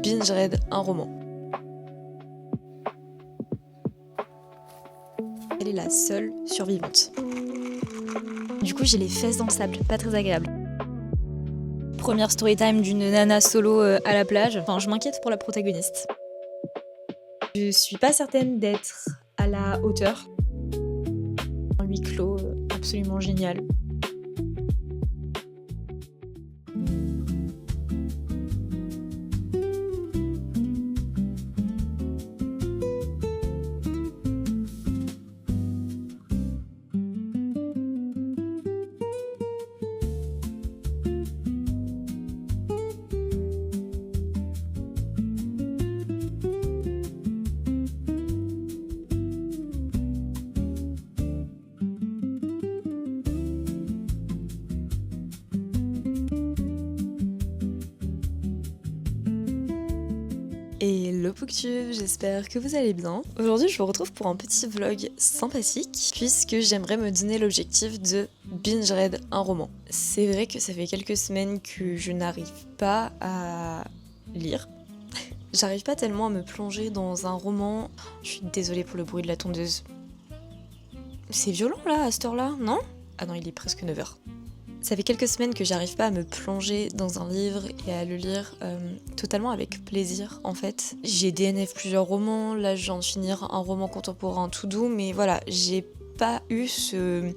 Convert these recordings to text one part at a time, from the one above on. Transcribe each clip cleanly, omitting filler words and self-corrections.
binge read un roman. Elle est la seule survivante. Du coup, j'ai les fesses dans le sable, pas très agréable. Première story time d'une nana solo à la plage. Enfin, je m'inquiète pour la protagoniste. Je suis pas certaine d'être à la hauteur. Un huis clos absolument génial. Hello Booktube, j'espère que vous allez bien. Aujourd'hui je vous retrouve pour un petit vlog sympathique puisque j'aimerais me donner l'objectif de binge read un roman. C'est vrai que ça fait quelques semaines que je n'arrive pas à lire. J'arrive pas tellement à me plonger dans un roman. Je suis désolée pour le bruit de la tondeuse. C'est violent là à cette heure-là, non? Ah non, il est presque 9h. Ça fait quelques semaines que j'arrive pas à me plonger dans un livre et à le lire totalement avec plaisir en fait. J'ai DNF plusieurs romans, là je viens de finir un roman contemporain tout doux, mais voilà, j'ai pas eu ce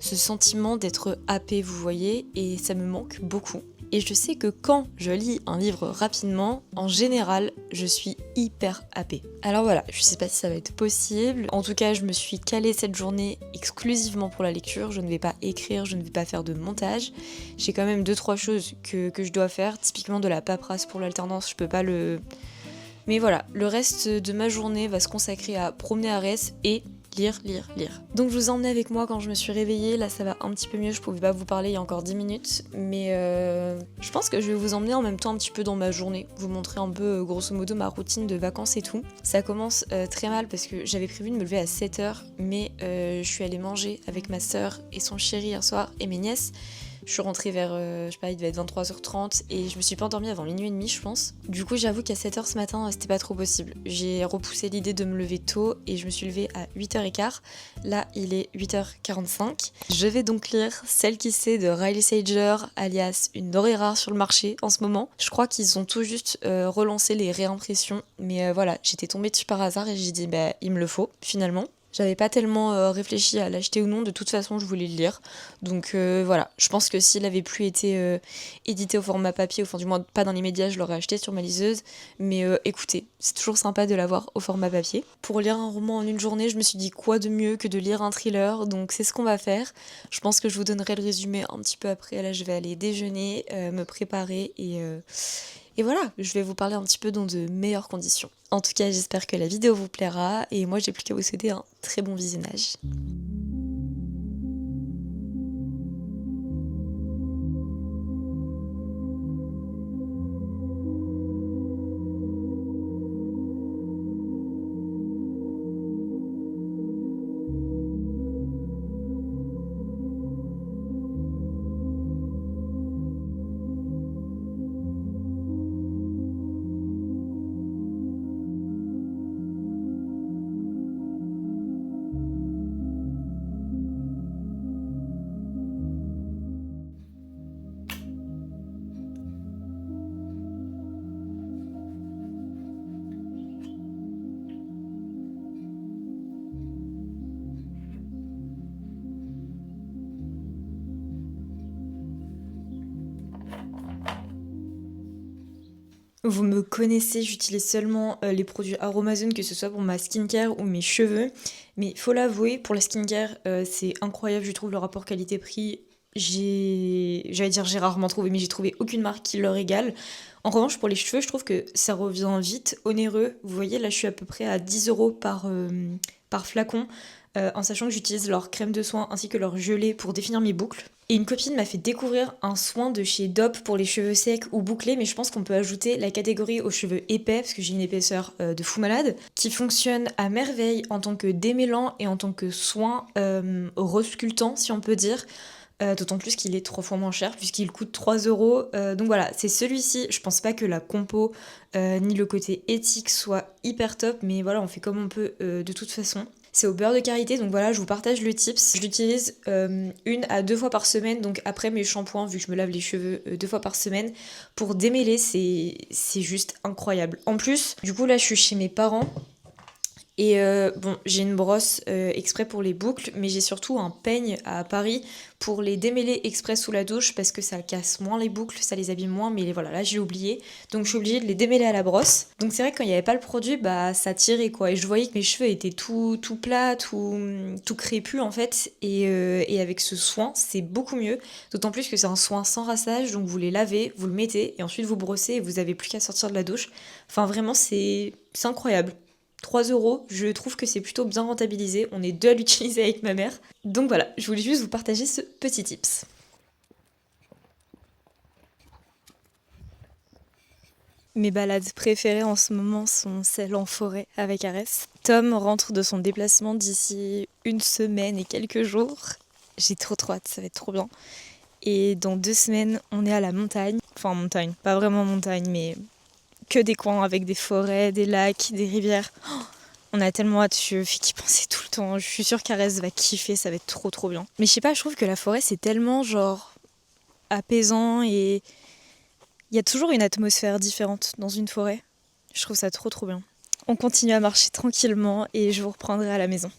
sentiment d'être happée, vous voyez, et ça me manque beaucoup. Et je sais que quand je lis un livre rapidement, en général, je suis hyper happée. Alors voilà, je sais pas si ça va être possible. En tout cas, je me suis calée cette journée exclusivement pour la lecture. Je ne vais pas écrire, je ne vais pas faire de montage. J'ai quand même 2-3 choses que je dois faire. Typiquement de la paperasse pour l'alternance, je peux pas le... Mais voilà, le reste de ma journée va se consacrer à promener Arès et lire. Donc je vous emmenais avec moi quand je me suis réveillée, là ça va un petit peu mieux, je pouvais pas vous parler il y a encore 10 minutes, mais je pense que je vais vous emmener en même temps un petit peu dans ma journée, vous montrer un peu grosso modo ma routine de vacances et tout. Ça commence très mal parce que j'avais prévu de me lever à 7h, mais je suis allée manger avec ma soeur et son chéri hier soir et mes nièces. Je suis rentrée vers, je sais pas, il devait être 23h30 et je me suis pas endormie avant minuit et demi, je pense. Du coup, j'avoue qu'à 7h ce matin, c'était pas trop possible. J'ai repoussé l'idée de me lever tôt et je me suis levée à 8h15. Là, il est 8h45. Je vais donc lire Celle qui sait de Riley Sager, alias une denrée rare sur le marché en ce moment. Je crois qu'ils ont tout juste relancé les réimpressions, mais voilà, j'étais tombée dessus par hasard et j'ai dit, bah, il me le faut, finalement. J'avais pas tellement réfléchi à l'acheter ou non, de toute façon je voulais le lire. Donc voilà, je pense que s'il avait plus été édité au format papier, enfin du moins pas dans les médias, je l'aurais acheté sur ma liseuse. Mais écoutez, c'est toujours sympa de l'avoir au format papier. Pour lire un roman en une journée, je me suis dit quoi de mieux que de lire un thriller, donc c'est ce qu'on va faire. Je pense que je vous donnerai le résumé un petit peu après, là je vais aller déjeuner, me préparer et voilà, je vais vous parler un petit peu dans de meilleures conditions. En tout cas, j'espère que la vidéo vous plaira et moi j'ai plus qu'à vous souhaiter un très bon visionnage. Vous me connaissez, j'utilise seulement les produits Aromazone, que ce soit pour ma skincare ou mes cheveux. Mais faut l'avouer, pour la skincare, c'est incroyable, je trouve le rapport qualité-prix. J'allais dire j'ai rarement trouvé, mais j'ai trouvé aucune marque qui leur égale. En revanche, pour les cheveux, je trouve que ça revient vite onéreux. Vous voyez, là, je suis à peu près à 10 € par flacon, en sachant que j'utilise leur crème de soin ainsi que leur gelée pour définir mes boucles. Et une copine m'a fait découvrir un soin de chez Dop pour les cheveux secs ou bouclés, mais je pense qu'on peut ajouter la catégorie aux cheveux épais, parce que j'ai une épaisseur de fou malade, qui fonctionne à merveille en tant que démêlant et en tant que soin resculptant, si on peut dire. d'autant plus qu'il est 3 fois moins cher puisqu'il coûte 3 €. Donc voilà, c'est celui-ci. Je pense pas que la compo ni le côté éthique soit hyper top, mais voilà, on fait comme on peut de toute façon. C'est au beurre de karité, donc voilà, je vous partage le tips. Je l'utilise 1 à 2 fois par semaine, donc après mes shampoings, vu que je me lave les cheveux 2 fois par semaine, pour démêler, c'est juste incroyable. En plus, du coup là, je suis chez mes parents. Et bon, j'ai une brosse exprès pour les boucles, mais j'ai surtout un peigne à Paris pour les démêler exprès sous la douche parce que ça casse moins les boucles, ça les abîme moins, mais voilà, là j'ai oublié. Donc je suis obligée de les démêler à la brosse. Donc c'est vrai que quand il n'y avait pas le produit, bah ça tirait quoi. Et je voyais que mes cheveux étaient tout plats, tout crépus en fait. Et avec ce soin, c'est beaucoup mieux. D'autant plus que c'est un soin sans rinçage, donc vous les lavez, vous le mettez, et ensuite vous brossez et vous avez plus qu'à sortir de la douche. Enfin vraiment, c'est incroyable. 3 €, je trouve que c'est plutôt bien rentabilisé. On est deux à l'utiliser avec ma mère. Donc voilà, je voulais juste vous partager ce petit tips. Mes balades préférées en ce moment sont celles en forêt avec Arès. Tom rentre de son déplacement d'ici 1 semaine et quelques jours. J'ai trop hâte, ça va être trop bien. Et dans 2 semaines, on est à la montagne. Enfin montagne, pas vraiment montagne, mais que des coins avec des forêts, des lacs, des rivières. On a tellement hâte, je fais qu'y penser tout le temps. Je suis sûre qu'Arès va kiffer, ça va être trop bien. Mais je sais pas, je trouve que la forêt c'est tellement genre apaisant et il y a toujours une atmosphère différente dans une forêt. Je trouve ça trop bien. On continue à marcher tranquillement et je vous reprendrai à la maison.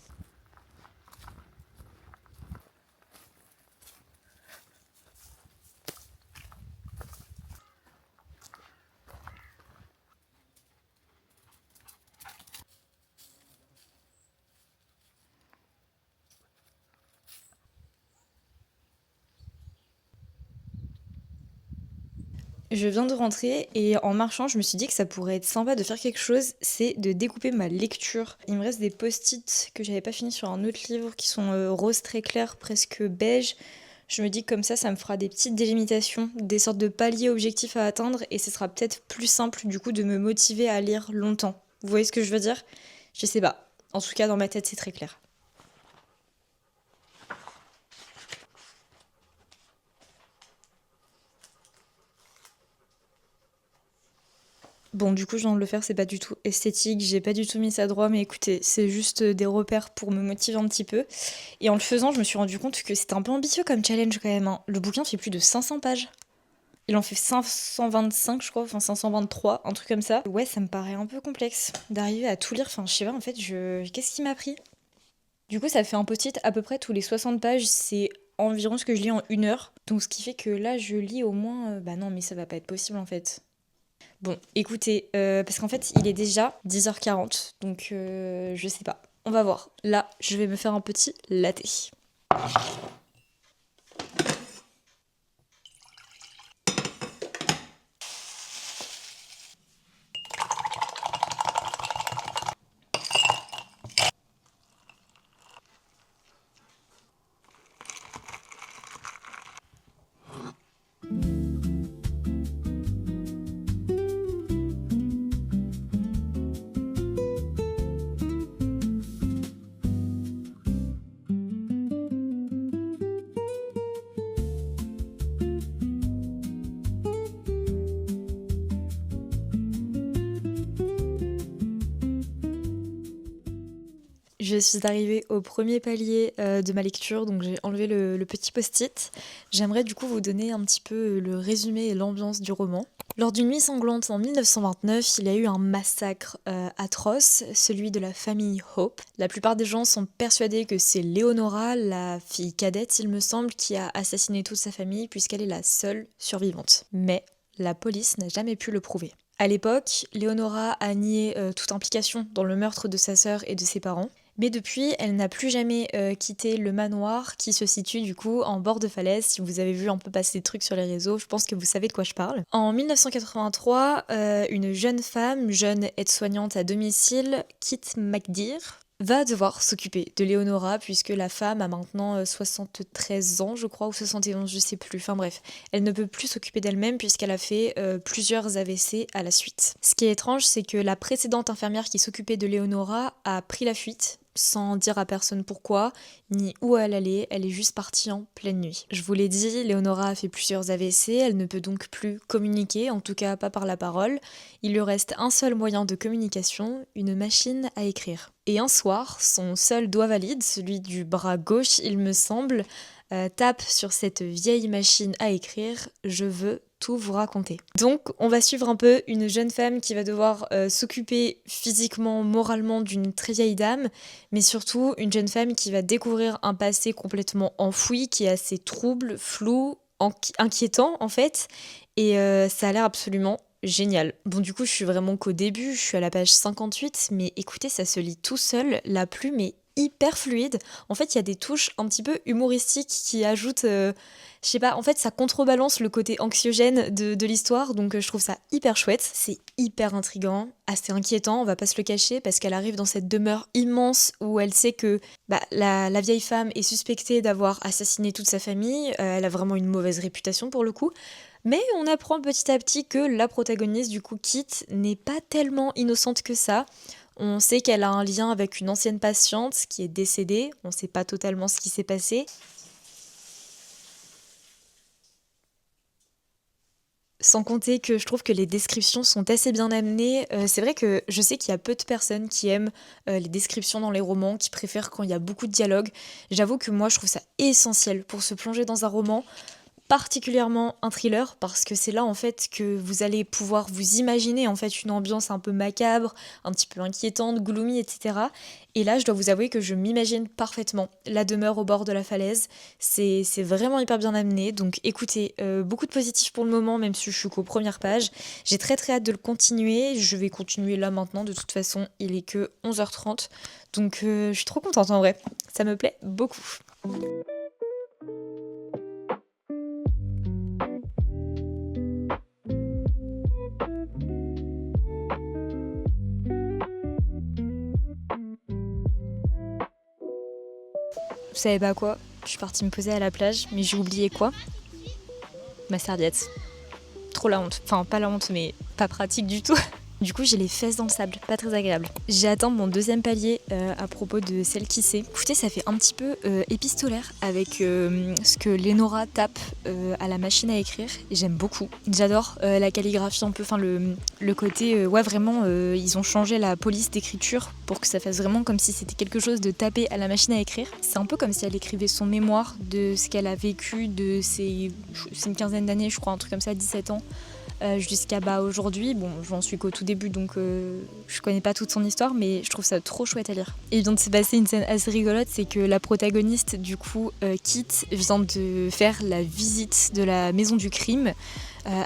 Je viens de rentrer et en marchant, je me suis dit que ça pourrait être sympa de faire quelque chose, c'est de découper ma lecture. Il me reste des post-it que j'avais pas fini sur un autre livre qui sont rose très clair, presque beige. Je me dis que comme ça me fera des petites délimitations, des sortes de paliers objectifs à atteindre et ce sera peut-être plus simple du coup de me motiver à lire longtemps. Vous voyez ce que je veux dire? Je sais pas. En tout cas, dans ma tête, c'est très clair. Bon, du coup, je viens de le faire, c'est pas du tout esthétique, j'ai pas du tout mis ça droit, mais écoutez, c'est juste des repères pour me motiver un petit peu. Et en le faisant, je me suis rendu compte que c'était un peu ambitieux comme challenge quand même, hein. Le bouquin fait plus de 500 pages. Il en fait 525, je crois, enfin 523, un truc comme ça. Ouais, ça me paraît un peu complexe d'arriver à tout lire. Enfin, je sais pas, en fait, qu'est-ce qui m'a pris? Du coup, ça fait un post-it à peu près tous les 60 pages, c'est environ ce que je lis en 1 heure. Donc, ce qui fait que là, je lis au moins. Bah non, mais ça va pas être possible en fait. Bon, écoutez, parce qu'en fait, il est déjà 10h40, donc je sais pas. On va voir. Là, je vais me faire un petit latte. Je suis arrivée au premier palier de ma lecture, donc j'ai enlevé le petit post-it. J'aimerais du coup vous donner un petit peu le résumé et l'ambiance du roman. Lors d'une nuit sanglante en 1929, il y a eu un massacre atroce, celui de la famille Hope. La plupart des gens sont persuadés que c'est Leonora, la fille cadette, il me semble, qui a assassiné toute sa famille puisqu'elle est la seule survivante. Mais la police n'a jamais pu le prouver. À l'époque, Leonora a nié toute implication dans le meurtre de sa sœur et de ses parents. Mais depuis, elle n'a plus jamais quitté le manoir qui se situe du coup en bord de falaise. Si vous avez vu un peu passer des trucs sur les réseaux, je pense que vous savez de quoi je parle. En 1983, une jeune femme, jeune aide-soignante à domicile, Kit McDear, va devoir s'occuper de Leonora puisque la femme a maintenant 73 ans je crois ou 71 je sais plus, enfin bref, elle ne peut plus s'occuper d'elle-même puisqu'elle a fait plusieurs AVC à la suite. Ce qui est étrange c'est que la précédente infirmière qui s'occupait de Leonora a pris la fuite sans dire à personne pourquoi, ni où elle allait, elle est juste partie en pleine nuit. Je vous l'ai dit, Léonora a fait plusieurs AVC, elle ne peut donc plus communiquer, en tout cas pas par la parole. Il lui reste un seul moyen de communication, une machine à écrire. Et un soir, son seul doigt valide, celui du bras gauche il me semble, tape sur cette vieille machine à écrire « Je veux tout vous raconter ». Donc on va suivre un peu une jeune femme qui va devoir s'occuper physiquement, moralement d'une très vieille dame, mais surtout une jeune femme qui va découvrir un passé complètement enfoui, qui est assez trouble, flou, inquiétant en fait, et ça a l'air absolument génial. Bon du coup je suis vraiment qu'au début, je suis à la page 58, mais écoutez ça se lit tout seul, la plume est hyper fluide. En fait, il y a des touches un petit peu humoristiques qui ajoutent, je sais pas, en fait, ça contrebalance le côté anxiogène de l'histoire, donc je trouve ça hyper chouette. C'est hyper intriguant, assez inquiétant, on va pas se le cacher, parce qu'elle arrive dans cette demeure immense où elle sait que la vieille femme est suspectée d'avoir assassiné toute sa famille, elle a vraiment une mauvaise réputation pour le coup. Mais on apprend petit à petit que la protagoniste, du coup, Kit, n'est pas tellement innocente que ça. On sait qu'elle a un lien avec une ancienne patiente qui est décédée, on ne sait pas totalement ce qui s'est passé. Sans compter que je trouve que les descriptions sont assez bien amenées. C'est vrai que je sais qu'il y a peu de personnes qui aiment les descriptions dans les romans, qui préfèrent quand il y a beaucoup de dialogue. J'avoue que moi je trouve ça essentiel pour se plonger dans un roman, particulièrement un thriller, parce que c'est là en fait que vous allez pouvoir vous imaginer en fait une ambiance un peu macabre, un petit peu inquiétante, gloomy, etc. Et là je dois vous avouer que je m'imagine parfaitement la demeure au bord de la falaise, c'est vraiment hyper bien amené, donc écoutez, beaucoup de positifs pour le moment même si je suis qu'aux premières pages, j'ai très très hâte de le continuer, je vais continuer là maintenant, de toute façon il est que 11h30, donc je suis trop contente en vrai, ça me plaît beaucoup. Vous savez pas quoi? Je suis partie me poser à la plage, mais j'ai oublié quoi? Ma serviette. Trop la honte. Enfin, pas la honte, mais pas pratique du tout. Du coup, j'ai les fesses dans le sable, pas très agréable. J'ai atteint mon deuxième palier à propos de celle qui sait. Écoutez, ça fait un petit peu épistolaire avec ce que Léonora tape à la machine à écrire. Et j'aime beaucoup. J'adore la calligraphie un peu, enfin le côté, ouais vraiment, ils ont changé la police d'écriture pour que ça fasse vraiment comme si c'était quelque chose de tapé à la machine à écrire. C'est un peu comme si elle écrivait son mémoire de ce qu'elle a vécu c'est une quinzaine d'années, je crois, un truc comme ça, 17 ans. Jusqu'à aujourd'hui, bon j'en suis qu'au tout début donc je connais pas toute son histoire mais je trouve ça trop chouette à lire. Et il vient de se passer une scène assez rigolote, c'est que la protagoniste du coup, Kit, vient de faire la visite de la maison du crime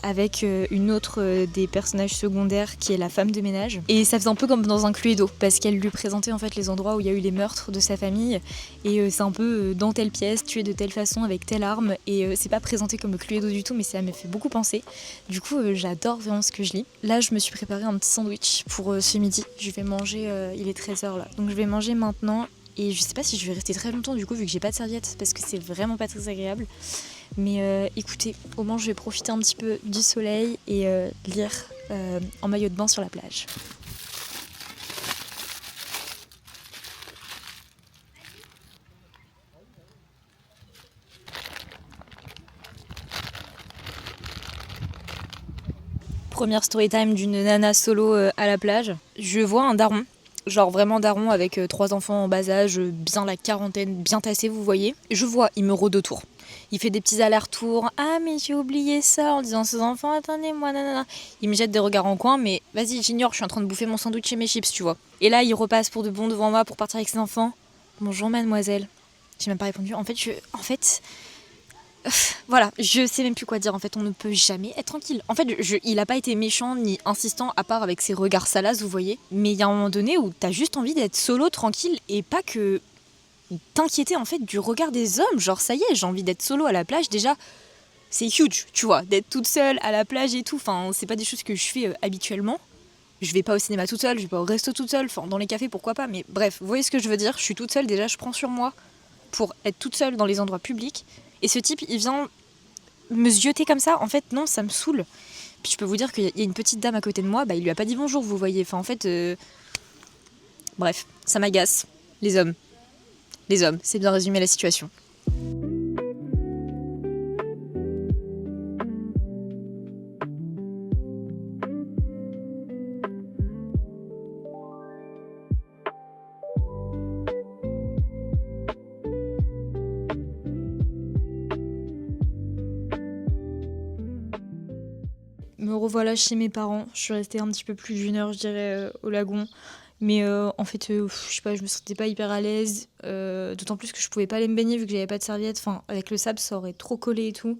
avec une autre des personnages secondaires qui est la femme de ménage. Et ça faisait un peu comme dans un Cluedo parce qu'elle lui présentait en fait les endroits où il y a eu les meurtres de sa famille et c'est un peu dans telle pièce, tué de telle façon avec telle arme et c'est pas présenté comme Cluedo du tout mais ça m'a fait beaucoup penser. Du coup j'adore vraiment ce que je lis. Là je me suis préparé un petit sandwich pour ce midi. Je vais manger, il est 13h là, donc je vais manger maintenant. Et je sais pas si je vais rester très longtemps du coup vu que j'ai pas de serviette parce que c'est vraiment pas très agréable. Mais écoutez, au moins je vais profiter un petit peu du soleil et lire en maillot de bain sur la plage. Première story time d'une nana solo à la plage. Je vois un daron. Genre vraiment daron avec 3 enfants en bas âge, bien la quarantaine, bien tassé vous voyez. Je vois, il me rôde autour. Il fait des petits allers-retours. Ah mais j'ai oublié ça en disant à ses enfants, attendez-moi, nanana. Il me jette des regards en coin, mais vas-y, j'ignore, je suis en train de bouffer mon sandwich et mes chips, tu vois. Et là, il repasse pour de bon devant moi pour partir avec ses enfants. Bonjour mademoiselle. J'ai même pas répondu. En fait, voilà, je sais même plus quoi dire. En fait, on ne peut jamais être tranquille. En fait, il a pas été méchant ni insistant, à part avec ses regards salaces, vous voyez. Mais il y a un moment donné où t'as juste envie d'être solo, tranquille, et pas que t'inquiéter en fait du regard des hommes. Genre, ça y est, j'ai envie d'être solo à la plage. Déjà, c'est huge, tu vois, d'être toute seule à la plage et tout. Enfin, c'est pas des choses que je fais habituellement. Je vais pas au cinéma toute seule, je vais pas au resto toute seule. Enfin, dans les cafés, pourquoi pas. Mais bref, vous voyez ce que je veux dire. Je suis toute seule, déjà, je prends sur moi pour être toute seule dans les endroits publics. Et ce type, il vient me zioter comme ça, en fait, non, ça me saoule. Puis je peux vous dire qu'il y a une petite dame à côté de moi, il lui a pas dit bonjour, vous voyez. Enfin, en fait, bref, ça m'agace. Les hommes. Les hommes, c'est bien résumé la situation. Me revoilà chez mes parents. Je suis restée un petit peu plus d'une heure, je dirais, au lagon. Mais en fait, je sais pas, je me sentais pas hyper à l'aise. D'autant plus que je pouvais pas aller me baigner vu que j'avais pas de serviette. Enfin, avec le sable, ça aurait trop collé et tout.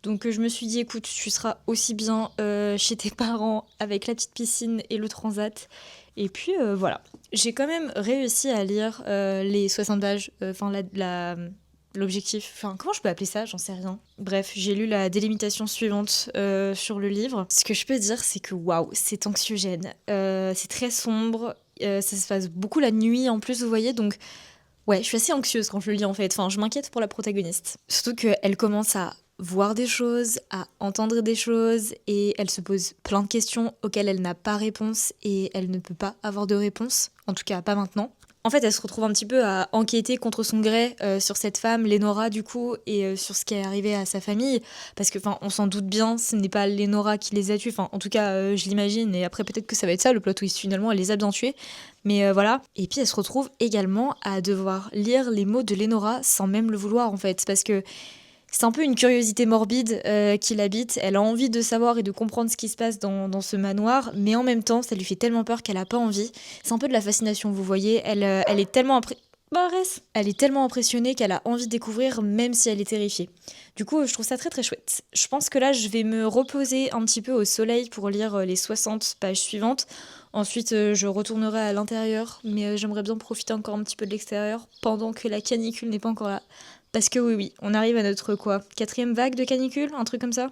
Donc je me suis dit, écoute, tu seras aussi bien chez tes parents avec la petite piscine et le transat. Et puis voilà. J'ai quand même réussi à lire les 60 pages, enfin l'objectif, enfin comment je peux appeler ça, j'en sais rien. Bref, j'ai lu la délimitation suivante sur le livre. Ce que je peux dire, c'est que waouh, c'est anxiogène. C'est très sombre, ça se passe beaucoup la nuit en plus, vous voyez, donc ouais, je suis assez anxieuse quand je le lis en fait. Enfin, je m'inquiète pour la protagoniste. Surtout qu'elle commence à voir des choses, à entendre des choses, et elle se pose plein de questions auxquelles elle n'a pas réponse, et elle ne peut pas avoir de réponse. En tout cas, pas maintenant. En fait, elle se retrouve un petit peu à enquêter contre son gré sur cette femme, Lénora, du coup, et sur ce qui est arrivé à sa famille. Parce que, enfin, on s'en doute bien, ce n'est pas Lénora qui les a tués. Enfin, en tout cas, je l'imagine. Et après, peut-être que ça va être ça, le plot twist. Finalement, elle les a bien tués. Mais voilà. Et puis, elle se retrouve également à devoir lire les mots de Lénora sans même le vouloir, en fait. Parce que c'est un peu une curiosité morbide qui l'habite. Elle a envie de savoir et de comprendre ce qui se passe dans ce manoir, mais en même temps, ça lui fait tellement peur qu'elle a pas envie. C'est un peu de la fascination, vous voyez. Elle est tellement Elle est tellement impressionnée qu'elle a envie de découvrir, même si elle est terrifiée. Du coup, je trouve ça très très chouette. Je pense que là, je vais me reposer un petit peu au soleil pour lire les 60 pages suivantes. Ensuite, je retournerai à l'intérieur, mais j'aimerais bien profiter encore un petit peu de l'extérieur pendant que la canicule n'est pas encore là. Parce que oui, on arrive à notre quoi, quatrième vague de canicule, un truc comme ça.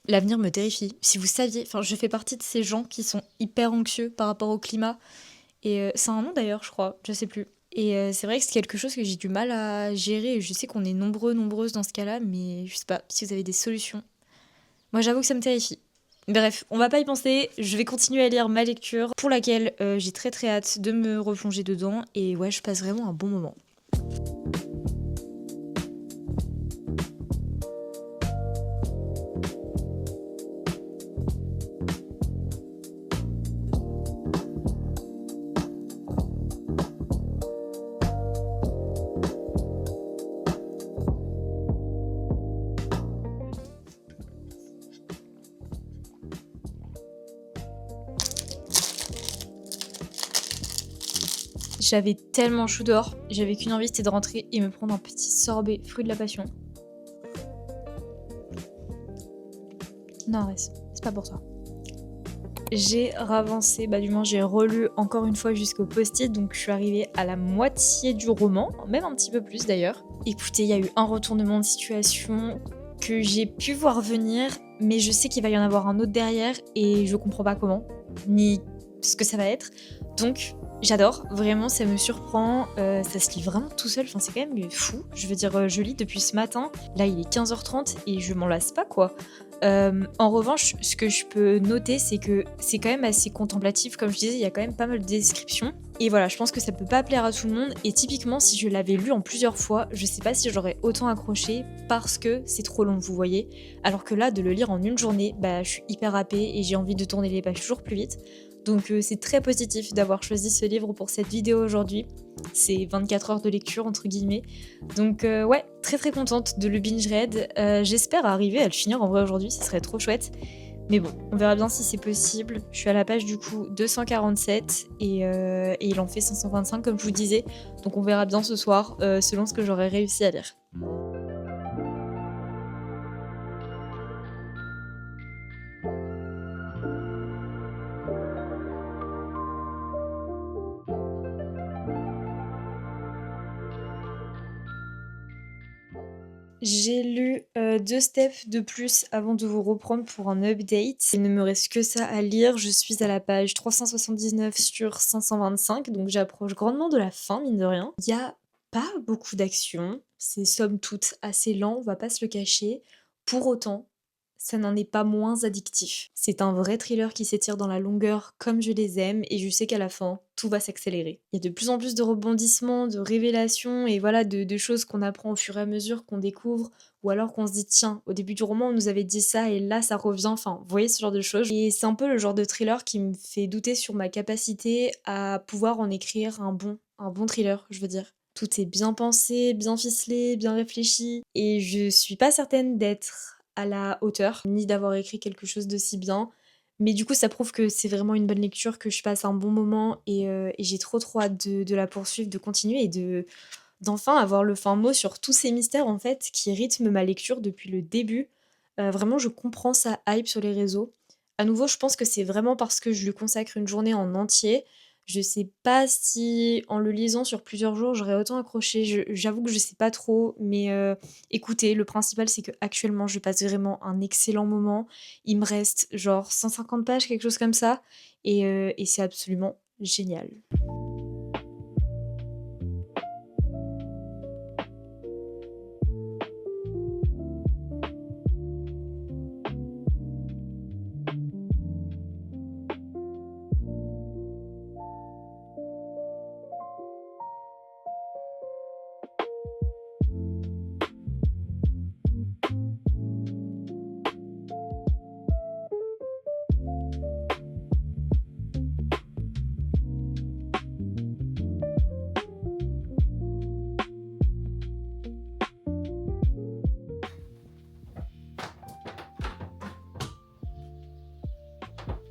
L'avenir me terrifie. Si vous saviez, enfin, je fais partie de ces gens qui sont hyper anxieux par rapport au climat. Et c'est un nom d'ailleurs, je crois, je sais plus. Et c'est vrai que c'est quelque chose que j'ai du mal à gérer. Et je sais qu'on est nombreuses dans ce cas-là, mais je sais pas si vous avez des solutions. Moi, j'avoue que ça me terrifie. Bref, on va pas y penser. Je vais continuer à lire ma lecture, pour laquelle j'ai très très hâte de me replonger dedans. Et ouais, je passe vraiment un bon moment. J'avais tellement chaud dehors, j'avais qu'une envie, c'était de rentrer et me prendre un petit sorbet fruit de la passion. Non, reste, c'est pas pour toi. J'ai ravancé, du moins j'ai relu encore une fois jusqu'au post-it, donc je suis arrivée à la moitié du roman, même un petit peu plus d'ailleurs. Écoutez, il y a eu un retournement de situation que j'ai pu voir venir, mais je sais qu'il va y en avoir un autre derrière et je comprends pas comment, ni ce que ça va être. Donc j'adore, vraiment ça me surprend, ça se lit vraiment tout seul, enfin c'est quand même fou. Je veux dire, je lis depuis ce matin, là il est 15h30 et je m'en lasse pas quoi. En revanche, ce que je peux noter, c'est que c'est quand même assez contemplatif, comme je disais, il y a quand même pas mal de descriptions. Et voilà, je pense que ça peut pas plaire à tout le monde. Et typiquement, si je l'avais lu en plusieurs fois, je sais pas si j'aurais autant accroché parce que c'est trop long, vous voyez. Alors que là, de le lire en une journée, je suis hyper happée et j'ai envie de tourner les pages toujours plus vite. Donc c'est très positif d'avoir choisi ce livre pour cette vidéo aujourd'hui. C'est 24 heures de lecture entre guillemets. Donc ouais, très très contente de le binge read. J'espère arriver à le finir en vrai aujourd'hui, ça serait trop chouette. Mais bon, on verra bien si c'est possible. Je suis à la page du coup 247 et il en fait 525 comme je vous disais. Donc on verra bien ce soir selon ce que j'aurai réussi à lire. J'ai lu 2 steps de plus avant de vous reprendre pour un update. Il ne me reste que ça à lire. Je suis à la page 379 sur 525, donc j'approche grandement de la fin, mine de rien. Il y a pas beaucoup d'action, c'est somme toute assez lent, on va pas se le cacher. Pour autant, ça n'en est pas moins addictif. C'est un vrai thriller qui s'étire dans la longueur comme je les aime et je sais qu'à la fin, tout va s'accélérer. Il y a de plus en plus de rebondissements, de révélations et voilà, de choses qu'on apprend au fur et à mesure, qu'on découvre, ou alors qu'on se dit tiens, au début du roman on nous avait dit ça et là ça revient, enfin vous voyez ce genre de choses. Et c'est un peu le genre de thriller qui me fait douter sur ma capacité à pouvoir en écrire un bon thriller, je veux dire. Tout est bien pensé, bien ficelé, bien réfléchi et je suis pas certaine d'être à la hauteur, ni d'avoir écrit quelque chose de si bien. Mais du coup, ça prouve que c'est vraiment une bonne lecture, que je passe un bon moment et j'ai trop hâte de la poursuivre, de continuer et d'enfin avoir le fin mot sur tous ces mystères en fait qui rythment ma lecture depuis le début. Vraiment, je comprends sa hype sur les réseaux. À nouveau, je pense que c'est vraiment parce que je lui consacre une journée en entier. Je sais pas si en le lisant sur plusieurs jours, j'aurais autant accroché. J'avoue que je sais pas trop, mais écoutez, le principal c'est que actuellement, je passe vraiment un excellent moment. Il me reste genre 150 pages, quelque chose comme ça, et c'est absolument génial.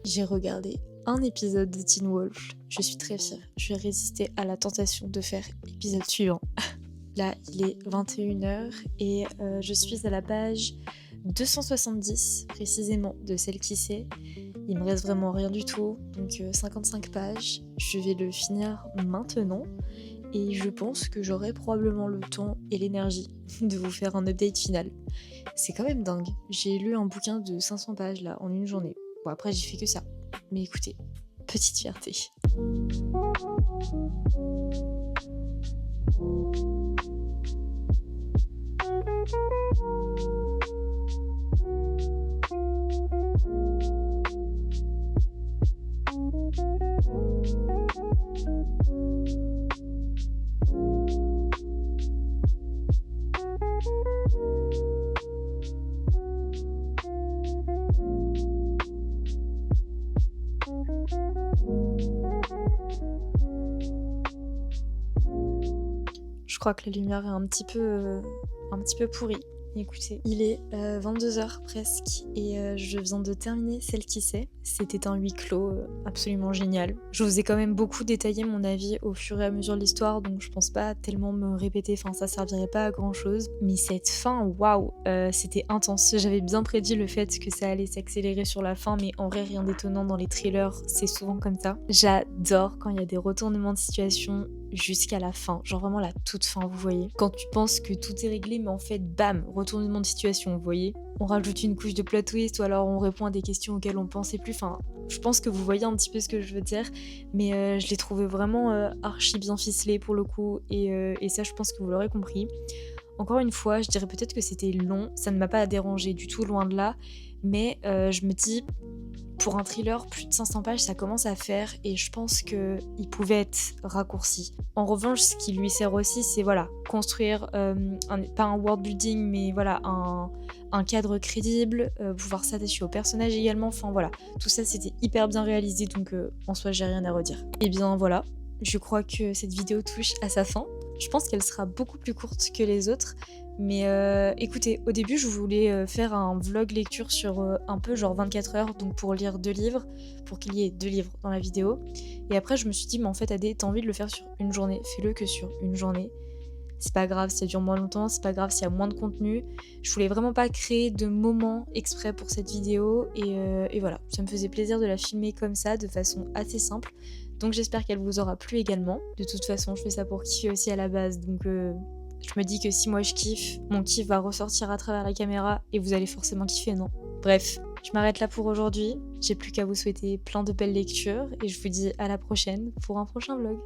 J'ai regardé un épisode de Teen Wolf. Je suis très fière. Je vais résister à la tentation de faire l'épisode suivant. Là, il est 21h et je suis à la page 270 précisément de Celle qui sait. Il me reste vraiment rien du tout, donc 55 pages. Je vais le finir maintenant et je pense que j'aurai probablement le temps et l'énergie de vous faire un update final. C'est quand même dingue. J'ai lu un bouquin de 500 pages là en une journée. Bon, après, j'ai fait que ça. Mais écoutez, petite fierté. Je crois que la lumière est un petit peu pourrie. Écoutez, il est 22h presque et je viens de terminer Celle qui sait. C'était un huis clos absolument génial. Je vous ai quand même beaucoup détaillé mon avis au fur et à mesure de l'histoire, donc je pense pas tellement me répéter, enfin ça servirait pas à grand chose. Mais cette fin, waouh, c'était intense. J'avais bien prédit le fait que ça allait s'accélérer sur la fin, mais en vrai rien d'étonnant dans les thrillers, c'est souvent comme ça. J'adore quand il y a des retournements de situation jusqu'à la fin, genre vraiment la toute fin, vous voyez. Quand tu penses que tout est réglé, mais en fait, bam, retournement de situation, vous voyez. On rajoute une couche de plot twist ou alors on répond à des questions auxquelles on pensait plus. Enfin, je pense que vous voyez un petit peu ce que je veux dire, mais je l'ai trouvé vraiment archi bien ficelé pour le coup et ça, je pense que vous l'aurez compris. Encore une fois, je dirais peut-être que c'était long, ça ne m'a pas dérangé du tout, loin de là, mais je me dis, pour un thriller, plus de 500 pages, ça commence à faire et je pense qu'il pouvait être raccourci. En revanche, ce qui lui sert aussi, c'est voilà, construire, pas un world building, mais voilà, un cadre crédible, pouvoir s'attacher aux personnages également, enfin voilà, tout ça c'était hyper bien réalisé, donc en soi j'ai rien à redire. Et bien voilà, je crois que cette vidéo touche à sa fin. Je pense qu'elle sera beaucoup plus courte que les autres, mais écoutez, au début je voulais faire un vlog lecture sur un peu genre 24 heures, donc pour lire 2 livres, pour qu'il y ait 2 livres dans la vidéo. Et après je me suis dit, mais en fait Adé, t'as envie de le faire sur une journée, fais-le que sur une journée. C'est pas grave si ça dure moins longtemps, c'est pas grave s'il y a moins de contenu. Je voulais vraiment pas créer de moment exprès pour cette vidéo et voilà, ça me faisait plaisir de la filmer comme ça, de façon assez simple. Donc j'espère qu'elle vous aura plu également. De toute façon, je fais ça pour kiffer aussi à la base, donc je me dis que si moi je kiffe, mon kiff va ressortir à travers la caméra et vous allez forcément kiffer, non? Bref, je m'arrête là pour aujourd'hui. J'ai plus qu'à vous souhaiter plein de belles lectures et je vous dis à la prochaine pour un prochain vlog.